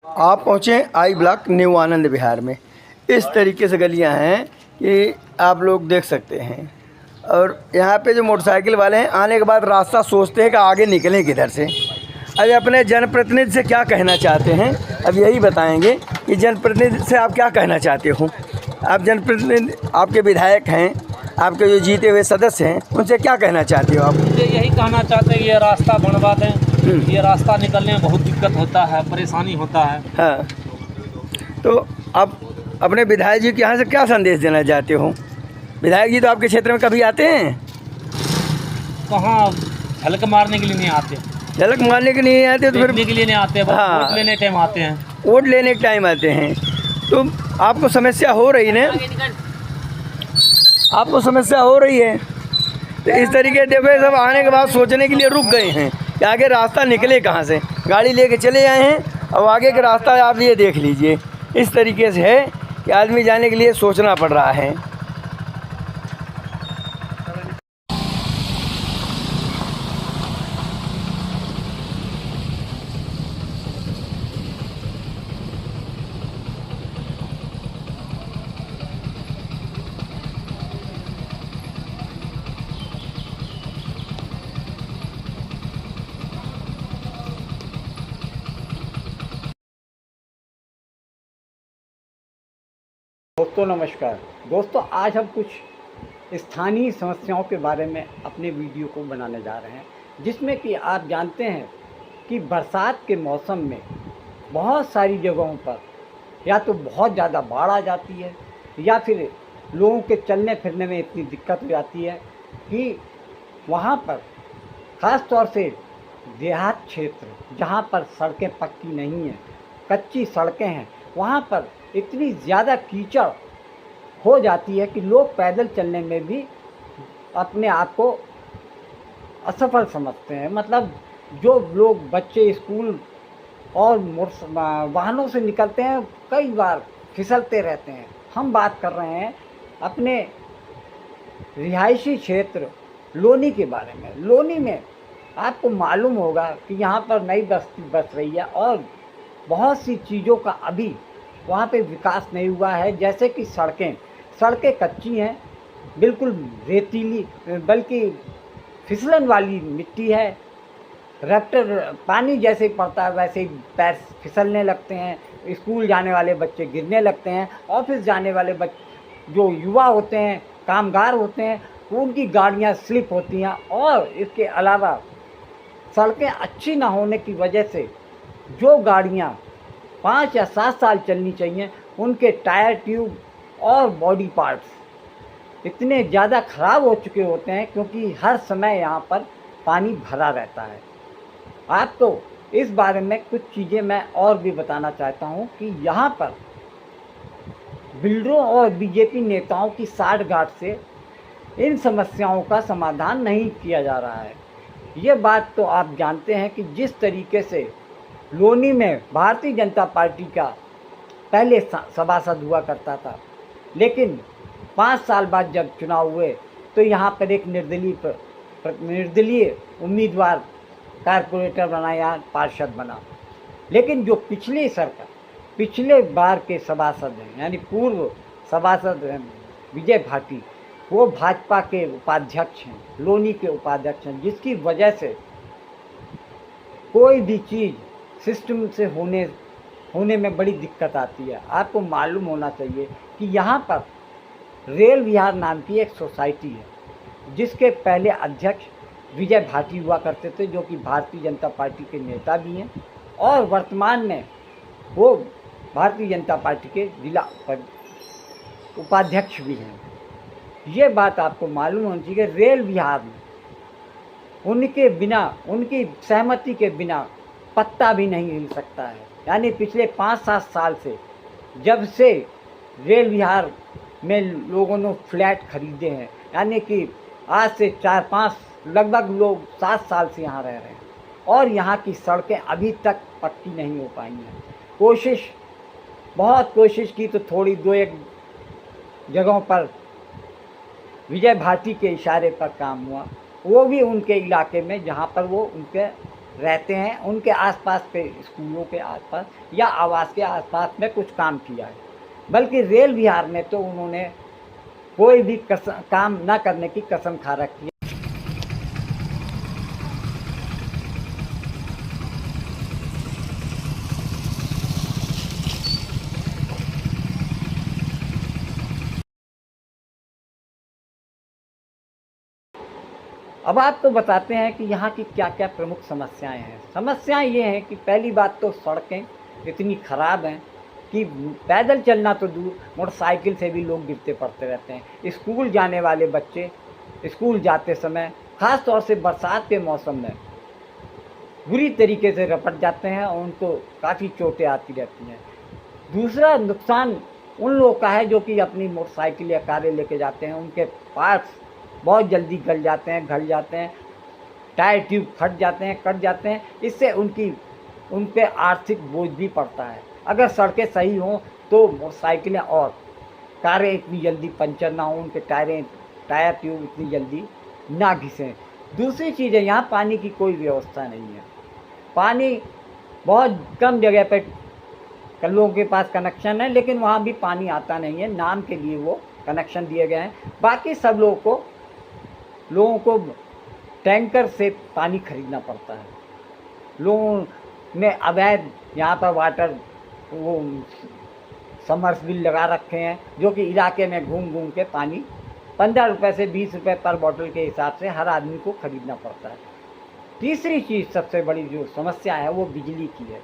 आप पहुँचे I block new Anand Vihar में। इस तरीके से गलियां हैं कि आप लोग देख सकते हैं। और यहाँ पे जो मोटरसाइकिल वाले हैं आने के बाद रास्ता सोचते हैं कि आगे निकलें किधर से। अभी अपने जनप्रतिनिधि से क्या कहना चाहते हैं, अब यही बताएंगे कि जनप्रतिनिधि से आप क्या कहना चाहते हो। आप जनप्रतिनिधि, आपके विधायक हैं, आपके जो जीते हुए सदस्य हैं, उनसे क्या कहना चाहते हो आप? मुझे यही कहना चाहते हैं ये रास्ता बनवा दें। ये रास्ता निकलने में बहुत दिक्कत होता है, परेशानी होता है। हाँ, तो आप अपने विधायक जी के यहाँ से क्या संदेश देना चाहते हो? विधायक जी तो आपके क्षेत्र में कभी आते हैं? कहाँ झलक मारने के लिए नहीं आते, झलक मारने के लिए नहीं आते तो फिर देखने के लिए नहीं आते, बस हाँ। वोट लेने टाइम आते हैं। वोट लेने के टाइम आते हैं। तो आपको समस्या हो रही है, आपको समस्या हो रही है। तो इस तरीके देखो, सब आने के बाद सोचने के लिए रुक गए हैं कि आगे रास्ता निकले कहाँ से। गाड़ी लेके चले आए हैं और आगे का रास्ता आप ये देख लीजिए। इस तरीके से है कि आदमी जाने के लिए सोचना पड़ रहा है। दोस्तों नमस्कार। दोस्तों आज हम कुछ स्थानीय समस्याओं के बारे में अपने वीडियो को बनाने जा रहे हैं, जिसमें कि आप जानते हैं कि बरसात के मौसम में बहुत सारी जगहों पर या तो बहुत ज़्यादा बाढ़ आ जाती है या फिर लोगों के चलने फिरने में इतनी दिक्कत हो जाती है कि वहाँ पर ख़ास तौर से देहात क्षेत्र जहाँ पर सड़कें पक्की नहीं हैं, कच्ची सड़कें हैं, वहाँ पर इतनी ज़्यादा कीचड़ हो जाती है कि लोग पैदल चलने में भी अपने आप को असफल समझते हैं। मतलब जो लोग बच्चे स्कूल और वाहनों से निकलते हैं, कई बार फिसलते रहते हैं। हम बात कर रहे हैं अपने रिहायशी क्षेत्र लोनी के बारे में। लोनी में आपको मालूम होगा कि यहाँ पर नई बस्ती बस रही है और बहुत सी चीज़ों का अभी वहाँ पे विकास नहीं हुआ है। जैसे कि सड़कें कच्ची हैं, बिल्कुल रेतीली, बल्कि फिसलन वाली मिट्टी है। रैप्टर पानी जैसे पड़ता है वैसे ही पैर फिसलने लगते हैं। स्कूल जाने वाले बच्चे गिरने लगते हैं। ऑफिस जाने वाले जो युवा होते हैं, कामगार होते हैं, उनकी गाड़ियाँ स्लिप होती हैं। और इसके अलावा सड़कें अच्छी ना होने की वजह से जो गाड़ियाँ 5 या 7 साल चलनी चाहिए, उनके टायर, ट्यूब और बॉडी पार्ट्स इतने ज़्यादा ख़राब हो चुके होते हैं क्योंकि हर समय यहाँ पर पानी भरा रहता है। आपको इस बारे में कुछ चीज़ें मैं और भी बताना चाहता हूँ कि यहाँ पर बिल्डरों और बीजेपी नेताओं की साठगांठ से इन समस्याओं का समाधान नहीं किया जा रहा है। ये बात तो आप जानते हैं कि जिस तरीके से लोनी में भारतीय जनता पार्टी का पहले सभासद हुआ करता था, लेकिन 5 साल बाद जब चुनाव हुए तो यहाँ पर एक निर्दलीय उम्मीदवार कारपोरेटर बना या पार्षद बना। लेकिन जो पिछले बार के सभासद हैं, यानी पूर्व सभासद हैं विजय भाटी, वो भाजपा के उपाध्यक्ष हैं, लोनी के उपाध्यक्ष हैं, जिसकी वजह से कोई भी चीज़ सिस्टम से होने में बड़ी दिक्कत आती है। आपको मालूम होना चाहिए कि यहाँ पर रेल विहार नाम की एक सोसाइटी है, जिसके पहले अध्यक्ष विजय भाटी हुआ करते थे, जो कि भारतीय जनता पार्टी के नेता भी हैं और वर्तमान में वो भारतीय जनता पार्टी के जिला उपाध्यक्ष भी हैं। ये बात आपको मालूम होनी चाहिए। रेल विहार में उनके बिना, उनकी सहमति के बिना पत्ता भी नहीं हिल सकता है। यानी पिछले 5-7 साल से, जब से रेल विहार में लोगों ने फ्लैट खरीदे हैं, यानी कि आज से 4-5 लगभग लोग 7 साल से यहाँ रह रहे हैं और यहाँ की सड़कें अभी तक पक्की नहीं हो पाई हैं। बहुत कोशिश की तो थोड़ी 2-1 जगहों पर विजय भाटी के इशारे पर काम हुआ, वो भी उनके इलाके में जहाँ पर वो उनके रहते हैं उनके आसपास पे, स्कूलों के आसपास या आवास के आसपास में कुछ काम किया है। बल्कि रेल विहार में तो उन्होंने कोई भी काम ना करने की कसम खा रखी है। अब आपको बताते हैं कि यहाँ की क्या क्या प्रमुख समस्याएं हैं। समस्याएं ये हैं कि पहली बात तो सड़कें इतनी ख़राब हैं कि पैदल चलना तो दूर, मोटरसाइकिल से भी लोग गिरते पड़ते रहते हैं। स्कूल जाने वाले बच्चे स्कूल जाते समय ख़ास तौर से बरसात के मौसम में बुरी तरीके से रपट जाते हैं और उनको काफ़ी चोटें आती रहती हैं। दूसरा नुकसान उन लोगों का है जो कि अपनी मोटरसाइकिल या कारें लेके जाते हैं, उनके पार्ट्स बहुत जल्दी गल जाते हैं, घल जाते हैं, टायर ट्यूब फट जाते हैं, कट जाते हैं। इससे उन पे आर्थिक बोझ भी पड़ता है। अगर सड़कें सही हों तो मोटरसाइकिलें और कारें इतनी जल्दी पंचर ना हों, उनके टायर ट्यूब इतनी जल्दी ना घिसें। दूसरी चीज़ है, यहाँ पानी की कोई व्यवस्था नहीं है। पानी बहुत कम जगह पे लोगों के पास कनेक्शन है, लेकिन वहाँ भी पानी आता नहीं है, नाम के लिए वो कनेक्शन दिए गए हैं। बाकी सब लोगों को टैंकर से पानी खरीदना पड़ता है। लोगों ने अवैध यहाँ पर वाटर वो समर्सिबल लगा रखे हैं, जो कि इलाके में घूम घूम के पानी 15 रुपये से 20 रुपये पर बोतल के हिसाब से हर आदमी को खरीदना पड़ता है। तीसरी चीज़, सबसे बड़ी जो समस्या है वो बिजली की है।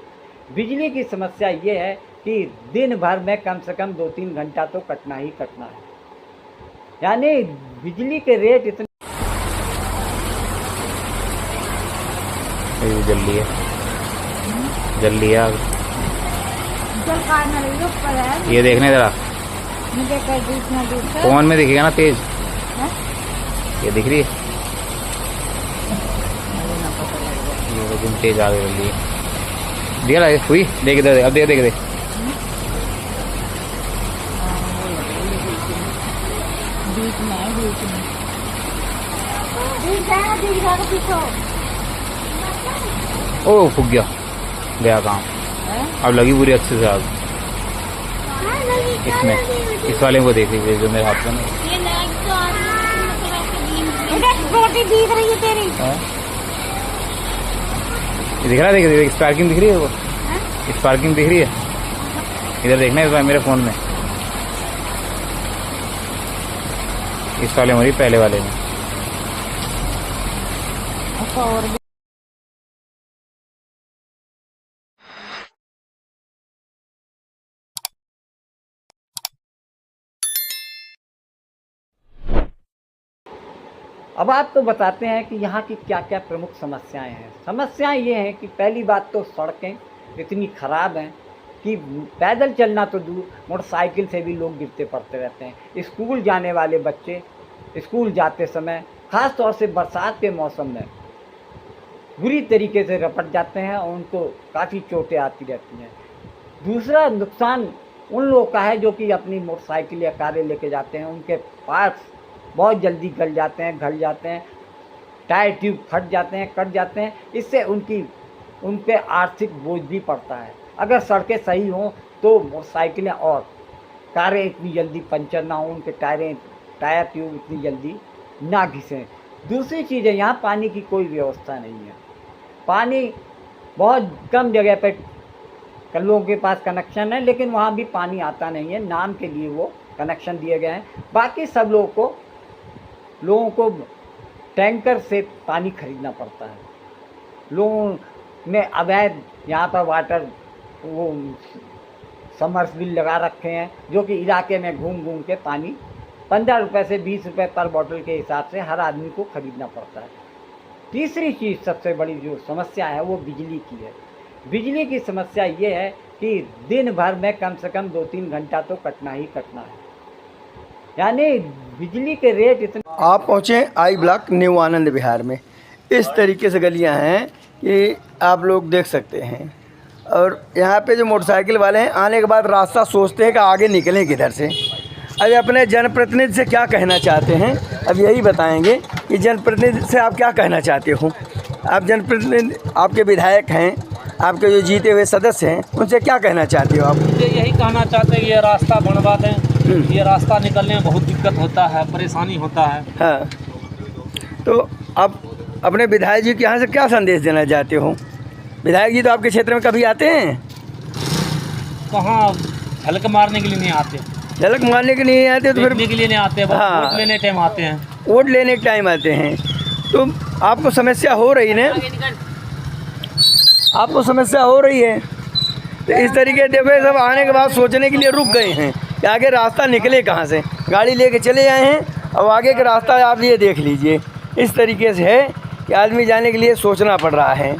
बिजली की समस्या ये है कि दिन भर में कम से कम 2-3 घंटा तो कटना ही कटना है। यानी बिजली के रेट इतने जल्दी है, जल्दी है, ये देखने जरा, फोन में दिखेगा ना तेज, ये दिख रही है, ये लेकिन तेज आ गई, जल्दी है, दिख रहा है, हुई, देख दे, अब देख दे, ओ फूक गया काम, अब लगी पूरी अच्छे से आग। इसमें इस वाले को देख लीजिए जो मेरे हाथ में दिख रही है तेरी, दिख रहा है, देख स्पार्किंग दिख रही है, वो स्पार्किंग दिख रही है, इधर देखना है मेरे फोन में, इस वाले में, पहले वाले में। अब आपको बताते हैं कि यहाँ की क्या क्या प्रमुख समस्याएं हैं। समस्याएं ये हैं कि पहली बात तो सड़कें इतनी ख़राब हैं कि पैदल चलना तो दूर, मोटरसाइकिल से भी लोग गिरते पड़ते रहते हैं। स्कूल जाने वाले बच्चे स्कूल जाते समय ख़ास तौर से बरसात के मौसम में बुरी तरीके से रपट जाते हैं और उनको काफ़ी चोटें आती रहती हैं। दूसरा नुकसान उन लोगों का है जो कि अपनी मोटरसाइकिल या कारें लेके जाते हैं, उनके पार्ट्स बहुत जल्दी गल जाते हैं, घल जाते हैं, टायर ट्यूब फट जाते हैं, कट जाते हैं। इससे उन पे आर्थिक बोझ भी पड़ता है। अगर सड़कें सही हों तो मोटरसाइकिलें और कारें इतनी जल्दी पंचर ना हों, उनके टायर ट्यूब इतनी जल्दी ना घिसें। दूसरी चीज़ है, यहाँ पानी की कोई व्यवस्था नहीं है। पानी बहुत कम जगह पे लोगों के पास कनेक्शन है, लेकिन वहाँ भी पानी आता नहीं है, नाम के लिए वो कनेक्शन दिए गए हैं। बाकी सब लोगों को टैंकर से पानी खरीदना पड़ता है। लोगों ने अवैध यहाँ पर वाटर वो समर्सिबल लगा रखे हैं, जो कि इलाके में घूम घूम के पानी 15 रुपये से 20 रुपये पर बोतल के हिसाब से हर आदमी को खरीदना पड़ता है। तीसरी चीज़, सबसे बड़ी जो समस्या है वो बिजली की है। बिजली की समस्या ये है कि दिन भर में कम से कम 2-3 घंटा तो कटना ही कटना है। यानी बिजली के रेट इतने। आप पहुँचे I block new Anand Vihar में। इस तरीके से गलियां हैं कि आप लोग देख सकते हैं। और यहाँ पे जो मोटरसाइकिल वाले हैं आने के बाद रास्ता सोचते हैं कि आगे निकलें किधर से। अभी अपने जनप्रतिनिधि से क्या कहना चाहते हैं, अब यही बताएंगे कि जनप्रतिनिधि से आप क्या कहना चाहते हो। आप जनप्रतिनिधि, आपके विधायक हैं, आपके जो जीते हुए सदस्य हैं, उनसे क्या कहना चाहते हो आप? मुझे यही कहना चाहते हैं कि ये रास्ता बनवा दें। ये रास्ता निकलने में बहुत दिक्कत होता है, परेशानी होता है। हाँ, तो आप अपने विधायक जी के यहाँ से क्या संदेश देना चाहते हो? विधायक जी तो आपके क्षेत्र में कभी आते हैं? कहाँ झलक मारने के लिए नहीं आते, झलक मारने के लिए नहीं आते, तो फिर देखने के लिए नहीं आते, बस हाँ। वोट लेने टाइम आते हैं। वोट लेने के टाइम आते हैं। तो आपको समस्या हो रही है, आपको समस्या हो रही है। तो इस तरीके देखो, सब आने के बाद सोचने के लिए रुक गए हैं कि आगे रास्ता निकले कहाँ से। गाड़ी लेके चले आए हैं, अब आगे का रास्ता आप ये देख लीजिए। इस तरीके से है कि आदमी जाने के लिए सोचना पड़ रहा है।